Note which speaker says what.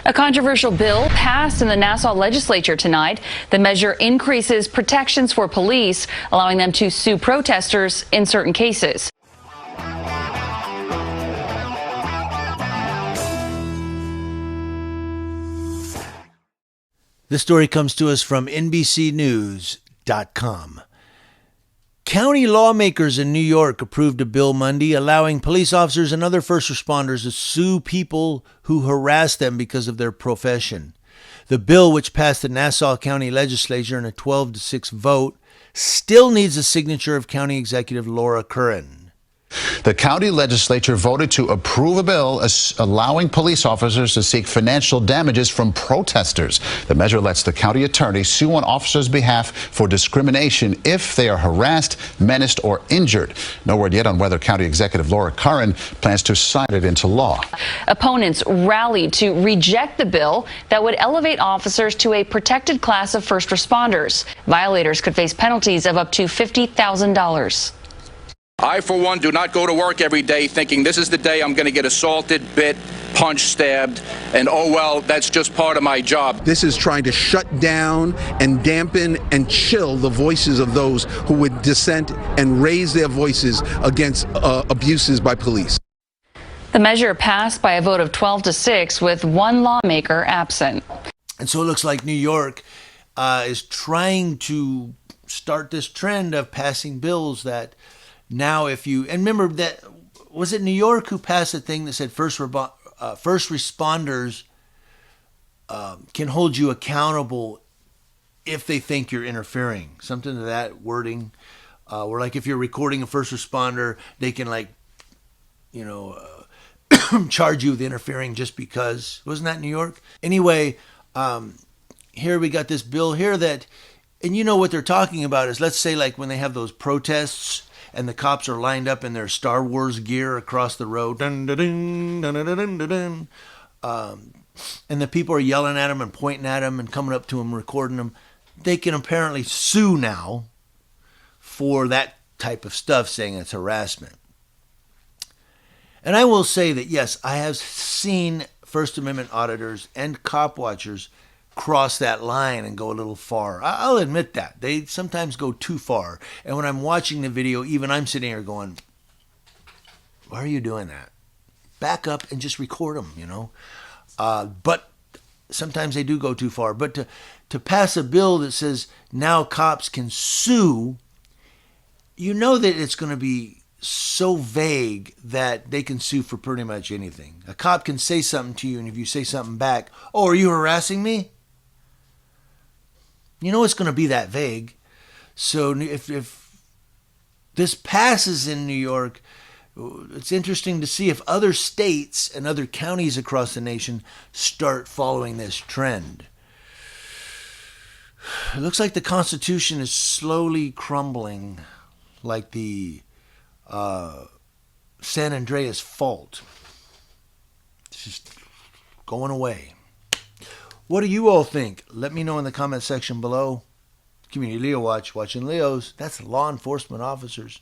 Speaker 1: A controversial bill passed in the Nassau legislature tonight. The measure increases protections for police, allowing them to sue protesters in certain cases.
Speaker 2: This story comes to us from NBCnews.com. County lawmakers in New York approved a bill Monday allowing police officers and other first responders to sue people who harass them because of their profession. The bill, which passed the Nassau County Legislature in a 12-6 vote, still needs the signature of County Executive Laura Curran.
Speaker 3: The county legislature voted to approve a bill allowing police officers to seek financial damages from protesters. The measure lets the county attorney sue on officers' behalf for discrimination if they are harassed, menaced, or injured. No word yet on whether County Executive Laura Curran plans to sign it into law.
Speaker 1: Opponents rallied to reject the bill that would elevate officers to a protected class of first responders. Violators could face penalties of up to $50,000.
Speaker 4: I, for one, do not go to work every day thinking this is the day I'm going to get assaulted, bit, punched, stabbed, and oh well, that's just part of my job.
Speaker 5: This is trying to shut down and dampen and chill the voices of those who would dissent and raise their voices against abuses by police.
Speaker 1: The measure passed by a vote of 12-6 with one lawmaker absent.
Speaker 2: And so it looks like New York is trying to start this trend of passing bills that now, if you, and remember that, was it New York who passed a thing that said first responders can hold you accountable if they think you're interfering? Something to that wording. Where like if you're recording a first responder, they can charge you with interfering just because. Wasn't that New York? Anyway, here we got this bill here that, and you know what they're talking about is, let's say like when they have those protests, and the cops are lined up in their Star Wars gear across the road. Dun, dun, dun, dun, dun, dun, dun, dun. And the people are yelling at them and pointing at them and coming up to them, recording them. They can apparently sue now for that type of stuff, saying it's harassment. And I will say that, yes, I have seen First Amendment auditors and cop watchers cross that line and go a little far. I'll admit that. They sometimes go too far. And when I'm watching the video, even I'm sitting here going, why are you doing that? Back up and just record them, But sometimes they do go too far. But to pass a bill that says now cops can sue, you know that it's going to be so vague that they can sue for pretty much anything. A cop can say something to you, and if you say something back, oh, are you harassing me? You know it's going to be that vague. So if this passes in New York, it's interesting to see if other states and other counties across the nation start following this trend. It looks like the Constitution is slowly crumbling like the San Andreas Fault. It's just going away. What do you all think? Let me know in the comment section below. Community Leo Watch, watching Leos. That's law enforcement officers.